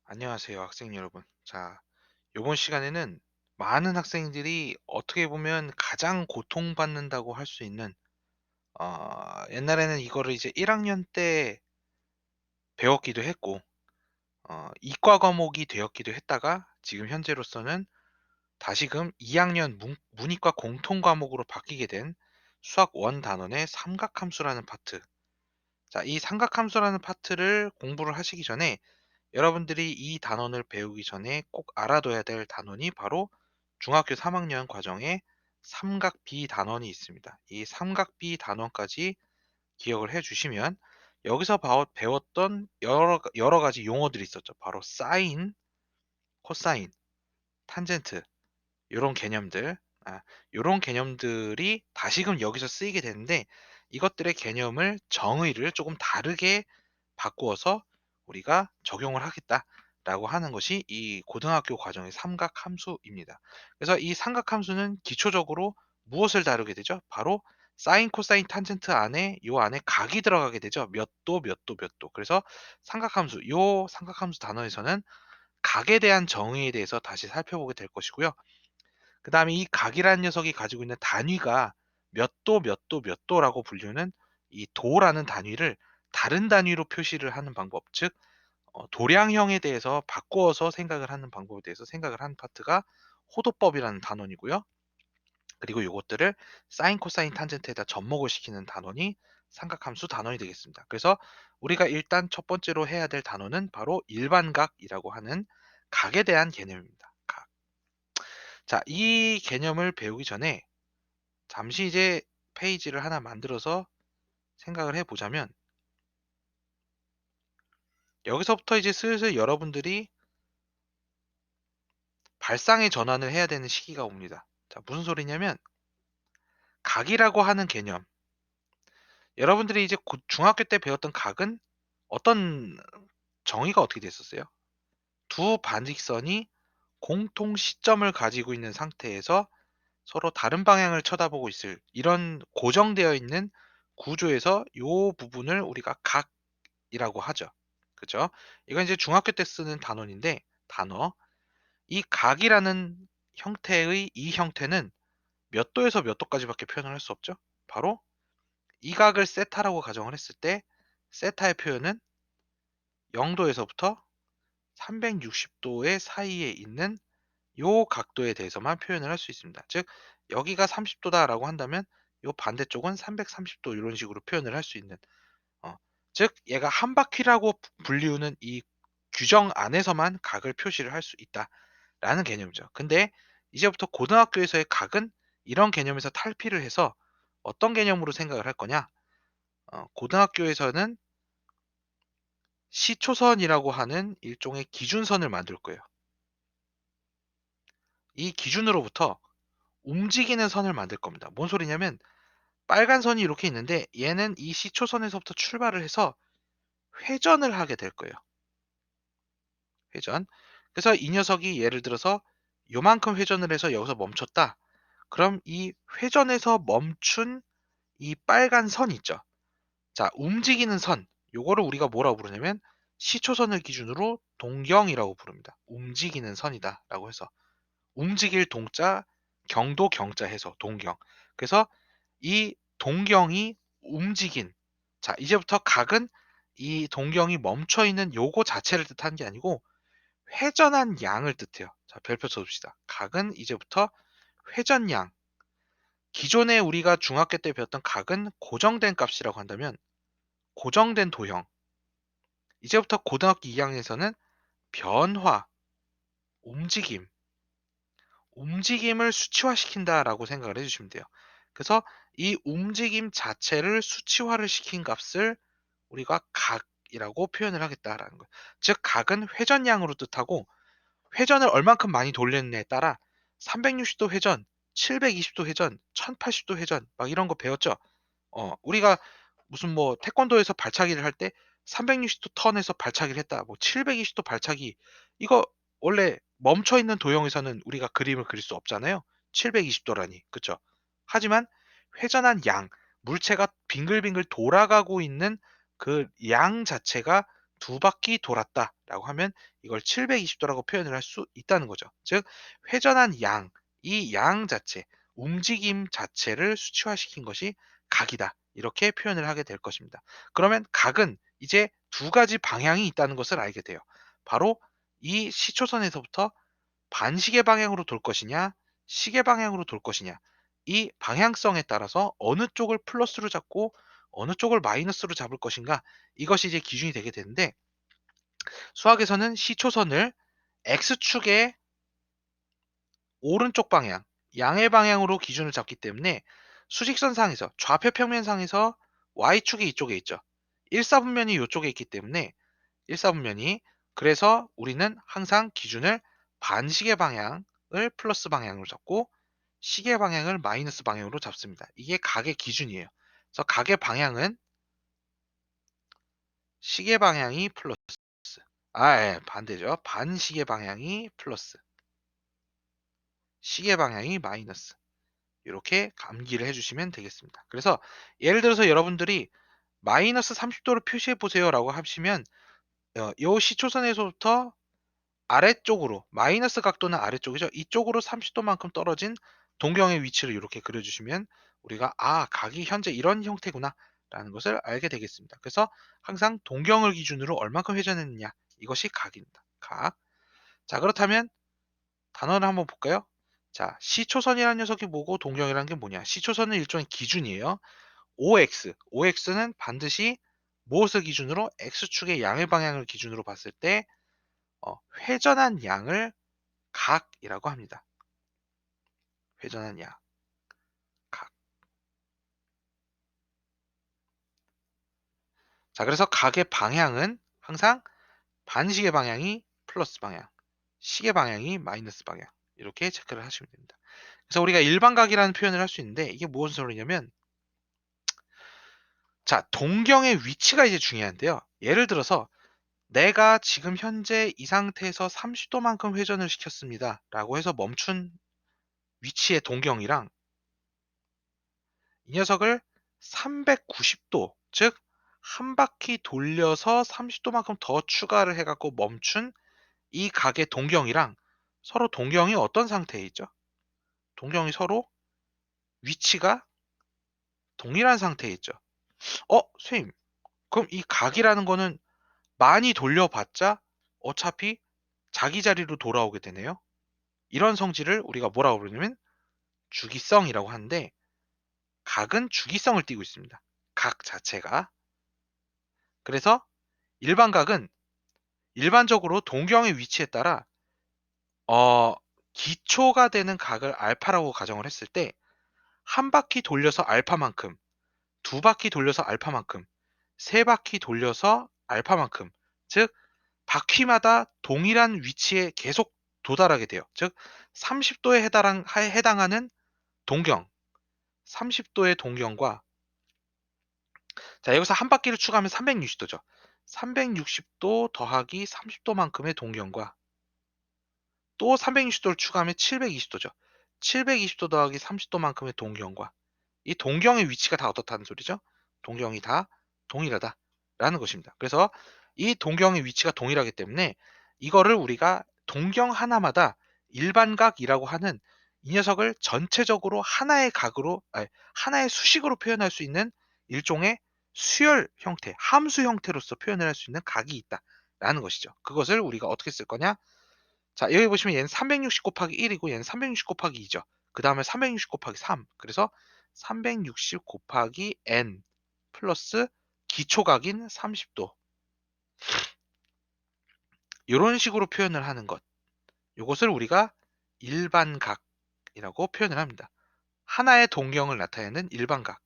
안녕하세요, 학생 여러분. 자, 이번 시간에는 많은 학생들이 어떻게 보면 가장 고통받는다고 할 수 있는, 옛날에는 이거를 이제 1학년 때 배웠기도 했고, 이과 과목이 되었기도 했다가 지금 현재로서는 다시금 2학년 문이과 공통 과목으로 바뀌게 된 수학 원 단원의 삼각함수라는 파트. 자, 이 삼각함수라는 파트를 공부를 하시기 전에 여러분들이 이 단원을 배우기 전에 꼭 알아둬야 될 단원이 바로 중학교 3학년 과정에 삼각비 단원이 있습니다. 이 삼각비 단원까지 기억을 해 주시면 여기서 배웠던 여러 가지 용어들이 있었죠. 바로 사인, 코사인, 탄젠트 요런 개념들, 요런 개념들이 다시금 여기서 쓰이게 되는데 이것들의 개념을 정의를 조금 다르게 바꾸어서 우리가 적용을 하겠다라고 하는 것이 이 고등학교 과정의 삼각함수입니다. 그래서 이 삼각함수는 기초적으로 무엇을 다루게 되죠? 바로 사인, 코사인, 탄젠트 안에 요 안에 각이 들어가게 되죠. 몇 도, 몇 도, 몇 도. 그래서 요 삼각함수 단어에서는 각에 대한 정의에 대해서 다시 살펴보게 될 것이고요. 그다음에 이 각이라는 녀석이 가지고 있는 단위가 몇 도, 몇 도, 몇 도라고 불리는 이 도라는 단위를 다른 단위로 표시를 하는 방법, 즉 도량형에 대해서 바꾸어서 생각을 하는 방법에 대해서 생각을 하는 파트가 호도법이라는 단원이고요. 그리고 요것들을 사인, 코사인, 탄젠트에다 접목을 시키는 단원이 삼각함수 단원이 되겠습니다. 그래서 우리가 일단 첫 번째로 해야 될 단원은 바로 일반각이라고 하는 각에 대한 개념입니다. 각. 자, 이 개념을 배우기 전에 잠시 이제 페이지를 하나 만들어서 생각을 해 보자면 여기서부터 이제 슬슬 여러분들이 발상의 전환을 해야 되는 시기가 옵니다. 자, 무슨 소리냐면 각이라고 하는 개념. 여러분들이 이제 중학교 때 배웠던 각은 어떤 정의가 어떻게 됐었어요? 두 반직선이 공통 시점을 가지고 있는 상태에서 서로 다른 방향을 쳐다보고 있을 이런 고정되어 있는 구조에서 요 부분을 우리가 각이라고 하죠. 그죠? 이건 이제 중학교 때 쓰는 단원인데 단어. 이 각이라는 형태의 이 형태는 몇 도에서 몇 도까지밖에 표현을 할 수 없죠. 바로 이 각을 세타라고 가정을 했을 때 세타의 표현은 0도에서부터 360도의 사이에 있는 요 각도에 대해서만 표현을 할 수 있습니다. 즉 여기가 30도다라고 한다면 요 반대쪽은 330도 이런 식으로 표현을 할 수 있는 어 즉 얘가 한 바퀴라고 불리우는 이 규정 안에서만 각을 표시를 할 수 있다라는 개념이죠. 근데 이제부터 고등학교에서의 각은 이런 개념에서 탈피를 해서 어떤 개념으로 생각을 할 거냐? 고등학교에서는 시초선이라고 하는 일종의 기준선을 만들 거예요. 이 기준으로부터 움직이는 선을 만들 겁니다. 뭔 소리냐면 빨간 선이 이렇게 있는데 얘는 이 시초선에서부터 출발을 해서 회전을 하게 될 거예요. 회전. 그래서 이 녀석이 예를 들어서 요만큼 회전을 해서 여기서 멈췄다. 그럼 이 회전에서 멈춘 이 빨간 선 있죠. 자, 움직이는 선. 요거를 우리가 뭐라고 부르냐면 시초선을 기준으로 동경이라고 부릅니다. 움직이는 선이다라고 해서 움직일 동자 경도 경자 해서 동경. 그래서 이 동경이 움직인 자, 이제부터 각은 이 동경이 멈춰 있는 요거 자체를 뜻하는 게 아니고 회전한 양을 뜻해요. 자, 별표 쳐줍시다. 각은 이제부터 회전량. 기존에 우리가 중학교 때 배웠던 각은 고정된 값이라고 한다면 고정된 도형. 이제부터 고등학교 2학년에서는 변화, 움직임, 움직임을 수치화시킨다라고 생각을 해주시면 돼요. 그래서 이 움직임 자체를 수치화를 시킨 값을 우리가 각이라고 표현을 하겠다라는 거예요. 즉 각은 회전량으로 뜻하고 회전을 얼만큼 많이 돌렸느냐에 따라 360도 회전, 720도 회전, 1080도 회전 막 이런 거 배웠죠. 우리가 무슨 뭐 태권도에서 발차기를 할 때 360도 턴에서 발차기를 했다. 뭐 720도 발차기. 이거 원래 멈춰 있는 도형에서는 우리가 그림을 그릴 수 없잖아요. 720도라니. 그쵸? 하지만 회전한 양, 물체가 빙글빙글 돌아가고 있는 그 양 자체가 두 바퀴 돌았다라고 하면 이걸 720 도라고 표현을 할 수 있다는 거죠. 즉 회전한 양, 이 양 자체, 움직임 자체를 수치화시킨 것이 각이다. 이렇게 표현을 하게 될 것입니다. 그러면 각은 이제 두 가지 방향이 있다는 것을 알게 돼요. 바로 이 시초선에서부터 반시계 방향으로 돌 것이냐, 시계 방향으로 돌 것이냐. 이 방향성에 따라서 어느 쪽을 플러스로 잡고 어느 쪽을 마이너스로 잡을 것인가, 이것이 이제 기준이 되게 되는데, 수학에서는 시초선을 x축의 오른쪽 방향, 양의 방향으로 기준을 잡기 때문에 수직선상에서 좌표 평면상에서 y축이 이쪽에 있죠. 1사분면이 이쪽에 있기 때문에 1사분면이, 그래서 우리는 항상 기준을 반시계 방향을 플러스 방향으로 잡고 시계 방향을 마이너스 방향으로 잡습니다. 이게 각의 기준이에요. 그래서 각의 방향은 시계 방향이 플러스, 예, 반대죠. 반시계 방향이 플러스, 시계 방향이 마이너스. 이렇게 암기를 해주시면 되겠습니다. 그래서 예를 들어서 여러분들이 마이너스 30도를 표시해 보세요라고 하시면 요 시초선에서부터 아래쪽으로, 마이너스 각도는 아래쪽이죠. 이쪽으로 30도만큼 떨어진 동경의 위치를 이렇게 그려주시면 우리가 각이 현재 이런 형태구나라는 것을 알게 되겠습니다. 그래서 항상 동경을 기준으로 얼마큼 회전했느냐, 이것이 각입니다. 각. 자, 그렇다면 단어를 한번 볼까요? 자, 시초선이라는 녀석이 뭐고 동경이라는 게 뭐냐? 시초선은 일종의 기준이에요. OX는 반드시 무엇을 기준으로? X축의 양의 방향을 기준으로 봤을 때 회전한 양을 각이라고 합니다. 회전한 양, 각. 자, 그래서 각의 방향은 항상 반시계 방향이 플러스 방향, 시계 방향이 마이너스 방향, 이렇게 체크를 하시면 됩니다. 그래서 우리가 일반각이라는 표현을 할 수 있는데, 이게 무슨 소리냐면, 자, 동경의 위치가 이제 중요한데요. 예를 들어서 내가 지금 현재 이 상태에서 30도만큼 회전을 시켰습니다 라고 해서 멈춘 위치의 동경이랑, 이 녀석을 390도, 즉 한 바퀴 돌려서 30도만큼 더 추가를 해갖고 멈춘 이 각의 동경이랑 서로 동경이 어떤 상태에 있죠? 동경이 서로 위치가 동일한 상태에 있죠. 선생님, 그럼 이 각이라는 거는 많이 돌려봤자 어차피 자기 자리로 돌아오게 되네요. 이런 성질을 우리가 뭐라고 부르냐면 주기성이라고 하는데, 각은 주기성을 띠고 있습니다. 각 자체가. 그래서 일반각은 일반적으로 동경의 위치에 따라 어 기초가 되는 각을 알파라고 가정을 했을 때, 한 바퀴 돌려서 알파만큼, 두 바퀴 돌려서 알파만큼, 세 바퀴 돌려서 알파만큼, 즉 바퀴마다 동일한 위치에 계속 도달하게 돼요. 즉 30도에 해당하는 동경, 30도의 동경과, 자, 여기서 한 바퀴를 추가하면 360도죠. 360도 더하기 30도만큼의 동경과, 또 360도를 추가하면 720도죠. 720도 더하기 30도만큼의 동경과, 이 동경의 위치가 다 어떻다는 소리죠? 동경이 다 동일하다라는 것입니다. 그래서 이 동경의 위치가 동일하기 때문에 이거를 우리가 동경 하나마다 일반각이라고 하는, 이 녀석을 전체적으로 하나의 각으로, 하나의 수식으로 표현할 수 있는 일종의 수열 형태, 함수 형태로서 표현을 할 수 있는 각이 있다라는 것이죠. 그것을 우리가 어떻게 쓸 거냐? 자, 여기 보시면 얘는 360 곱하기 1이고 얘는 360 곱하기 2죠. 그 다음에 360 곱하기 3. 그래서 360 곱하기 n 플러스 기초각인 30도. 이런 식으로 표현을 하는 것. 이것을 우리가 일반각이라고 표현을 합니다. 하나의 동경을 나타내는 일반각.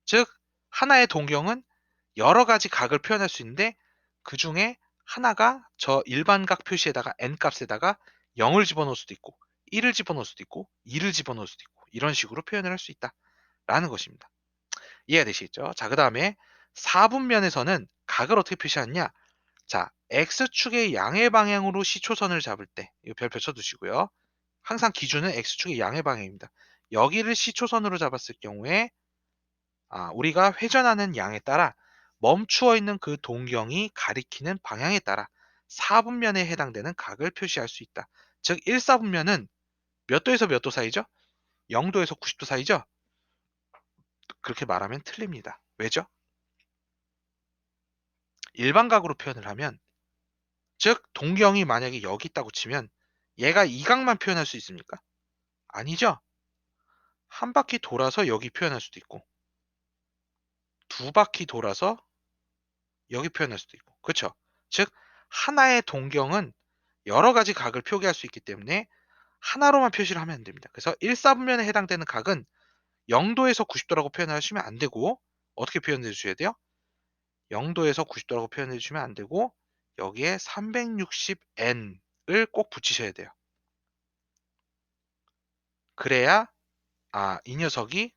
즉 하나의 동경은 여러 가지 각을 표현할 수 있는데, 그 중에 하나가 저 일반각 표시에다가 n 값에다가 0을 집어넣을 수도 있고 1을 집어넣을 수도 있고 2를 집어넣을 수도 있고, 이런 식으로 표현을 할 수 있다라는 것입니다. 이해가 되시겠죠? 자, 그 다음에 4분면에서는 각을 어떻게 표시하느냐? 자, x축의 양의 방향으로 시초선을 잡을 때 이거 별표 쳐두시고요. 항상 기준은 x축의 양의 방향입니다. 여기를 시초선으로 잡았을 경우에 우리가 회전하는 양에 따라 멈추어 있는 그 동경이 가리키는 방향에 따라 사분면에 해당되는 각을 표시할 수 있다. 즉 1사분면은 몇 도에서 몇 도 사이죠? 0도에서 90도 사이죠? 그렇게 말하면 틀립니다. 왜죠? 일반각으로 표현을 하면, 즉 동경이 만약에 여기 있다고 치면 얘가 이 각만 표현할 수 있습니까? 아니죠. 한 바퀴 돌아서 여기 표현할 수도 있고 두 바퀴 돌아서 여기 표현할 수도 있고, 그렇죠? 즉 하나의 동경은 여러 가지 각을 표기할 수 있기 때문에 하나로만 표시를 하면 안 됩니다. 그래서 1사분면에 해당되는 각은 0도에서 90도라고 표현하시면 안 되고, 어떻게 표현해 주셔야 돼요? 0도에서 90도라고 표현해 주시면 안 되고 여기에 360n을 꼭 붙이셔야 돼요. 그래야 이 녀석이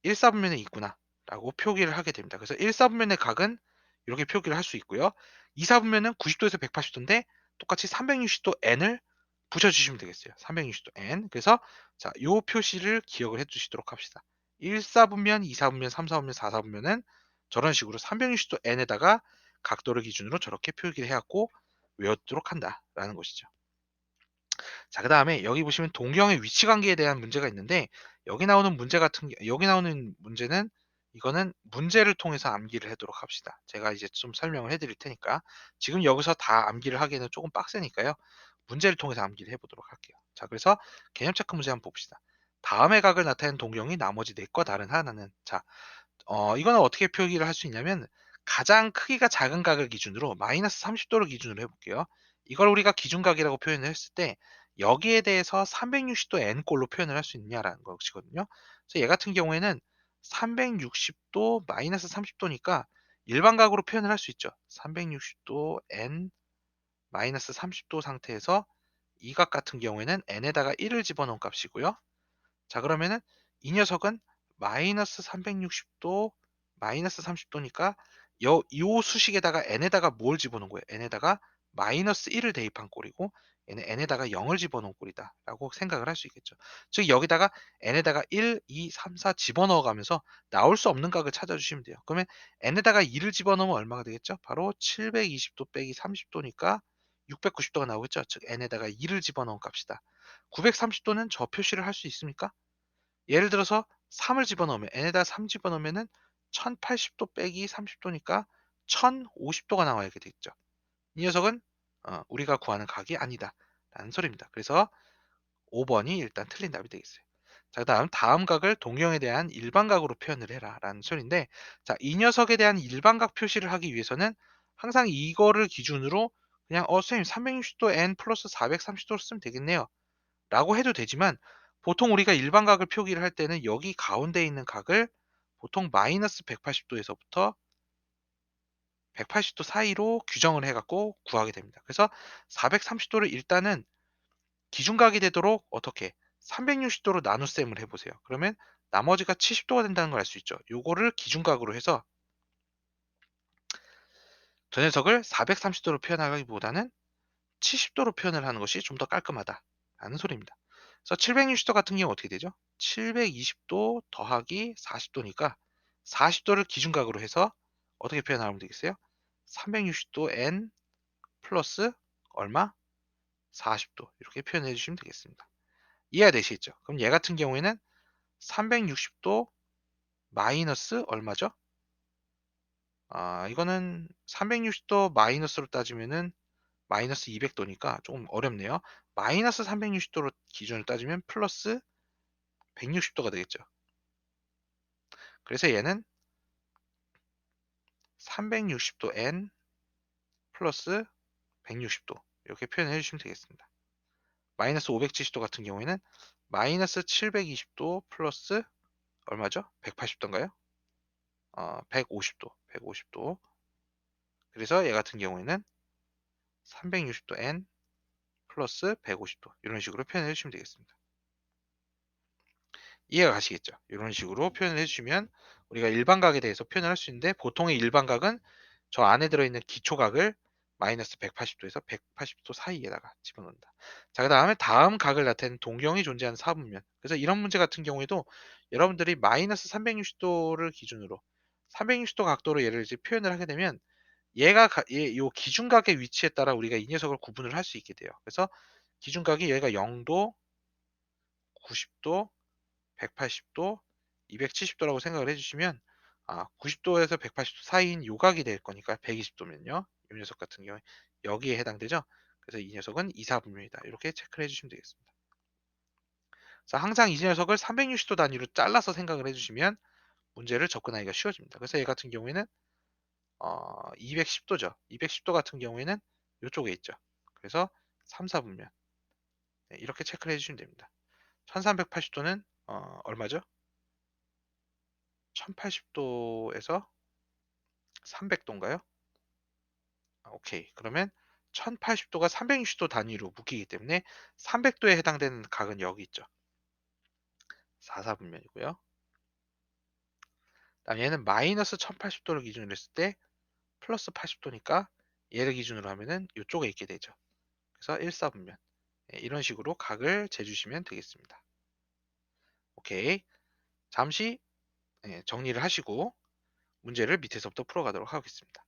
1사분면에 있구나라고 표기를 하게 됩니다. 그래서 1사분면의 각은 이렇게 표기를 할 수 있고요. 2사분면은 90도에서 180도인데 똑같이 360도 n을 붙여주시면 되겠어요. 360도 n. 그래서 자, 요 표시를 기억을 해주시도록 합시다. 1사분면, 2사분면, 3사분면, 4사분면은 저런 식으로 360도 n에다가 각도를 기준으로 저렇게 표기를 해갖고 외워두도록 한다라는 것이죠. 자, 그다음에 여기 보시면 동경의 위치 관계에 대한 문제가 있는데, 여기 나오는 문제는 이거는 문제를 통해서 암기를 하도록 합시다. 제가 이제 좀 설명을 해 드릴 테니까. 지금 여기서 다 암기를 하기에는 조금 빡세니까요. 문제를 통해서 암기를 해 보도록 할게요. 자, 그래서 개념 체크 문제 한번 봅시다. 다음의 각을 나타내는 동경이 나머지 넷과 다른 하나는, 자, 이거는 어떻게 표기를 할 수 있냐면 가장 크기가 작은 각을 기준으로 마이너스 30도를 기준으로 해 볼게요. 이걸 우리가 기준각이라고 표현을 했을 때 여기에 대해서 360도 n꼴로 표현을 할 수 있냐라는 것이거든요. 그래서 얘 같은 경우에는 360도 마이너스 30도니까 일반각으로 표현을 할 수 있죠. 360도 n 마이너스 30도 상태에서 이 각 같은 경우에는 n에다가 1을 집어넣은 값이고요. 자, 그러면은 이 녀석은 마이너스 360도 마이너스 30도니까 요 수식에다가 n에다가 뭘 집어넣은 거예요? n에다가 마이너스 1을 대입한 꼴이고 얘는 n에다가 0을 집어넣은 꼴이다 라고 생각을 할 수 있겠죠. 즉 여기다가 n에다가 1, 2, 3, 4 집어넣어 가면서 나올 수 없는 각을 찾아주시면 돼요. 그러면 n에다가 2를 집어넣으면 얼마가 되겠죠? 바로 720도 빼기 30도니까 690도가 나오겠죠. 즉 n에다가 2를 집어넣은 값이다. 930도는 저 표시를 할 수 있습니까? 예를 들어서 3을 집어넣으면 n에다 3 집어넣으면은 1080도 빼기 30도니까 1050도가 나와야 되겠죠. 이 녀석은 우리가 구하는 각이 아니다 라는 소리입니다. 그래서 5번이 일단 틀린 답이 되겠어요. 자, 그다음 다음 각을 동경에 대한 일반각으로 표현을 해라 라는 소리인데, 자, 이 녀석에 대한 일반각 표시를 하기 위해서는 항상 이거를 기준으로 그냥 선생님 360도 n 플러스 430도를 쓰면 되겠네요 라고 해도 되지만, 보통 우리가 일반각을 표기를 할 때는 여기 가운데 있는 각을 보통 마이너스 180도에서부터 180도 사이로 규정을 해 갖고 구하게 됩니다. 그래서 430도를 일단은 기준각이 되도록 어떻게 360도로 나눗셈을 해 보세요. 그러면 나머지가 70도가 된다는 걸 알 수 있죠. 요거를 기준각으로 해서 저 녀석을 430도로 표현하기보다는 70도로 표현을 하는 것이 좀 더 깔끔하다라는 소리입니다. 그래서 760도 같은 경우 어떻게 되죠? 720도 더하기 40도니까 40도를 기준각으로 해서 어떻게 표현하면 되겠어요? 360도 n 플러스 얼마? 40도 이렇게 표현해 주시면 되겠습니다. 이해가 되시겠죠? 그럼 얘 같은 경우에는 360도 마이너스 얼마죠? 이거는 360도 마이너스로 따지면은 마이너스 200도니까 조금 어렵네요. 마이너스 360도로 기준을 따지면 플러스 160도가 되겠죠. 그래서 얘는 360도 n 플러스 160도 이렇게 표현해 주시면 되겠습니다. 마이너스 570도 같은 경우에는 마이너스 720도 플러스 얼마죠? 180도인가요? 150도, 150도. 그래서 얘 같은 경우에는 360도 n 플러스 150도 이런 식으로 표현해 주시면 되겠습니다. 이해가 가시겠죠? 이런 식으로 표현을 해주시면 우리가 일반각에 대해서 표현을 할 수 있는데, 보통의 일반각은 저 안에 들어있는 기초각을 마이너스 180도에서 180도 사이에다가 집어넣는다. 자, 그 다음에 다음 각을 나타내는 동경이 존재하는 사분면. 그래서 이런 문제 같은 경우에도 여러분들이 마이너스 360도를 기준으로 360도 각도로 얘를 이제 표현을 하게 되면 얘가 요 기준각의 위치에 따라 우리가 이 녀석을 구분을 할 수 있게 돼요. 그래서 기준각이 얘가 0 도, 90 도, 180 도, 270 도라고 생각을 해 주시면 90 도에서 180도 사이인 요 각이 될 거니까 120 도면요. 요 녀석 같은 경우에 여기에 해당되죠. 그래서 이 녀석은 이사분면이다. 이렇게 체크를 해 주시면 되겠습니다. 자, 항상 이 녀석을 360도 단위로 잘라서 생각을 해 주시면 문제를 접근하기가 쉬워집니다. 그래서 얘 같은 경우에는 210 도죠. 210도 같은 경우에는 요쪽에 있죠. 그래서 3, 4분면. 네, 이렇게 체크를 해 주시면 됩니다. 1380 도는 얼마죠? 1080 도에서 300 도인가요? 오케이. 그러면 1080 도가 360도 단위로 묶이기 때문에 300 도에 해당되는 각은 여기 있죠. 4, 4분면이고요. 그다음 얘는 마이너스 1080 도를 기준으로 했을 때 플러스 80 도니까 얘를 기준으로 하면은 요쪽에 있게 되죠. 그래서 1, 4분면. 이런 식으로 각을 재주시면 되겠습니다. 오케이. 잠시 정리를 하시고 문제를 밑에서부터 풀어가도록 하겠습니다.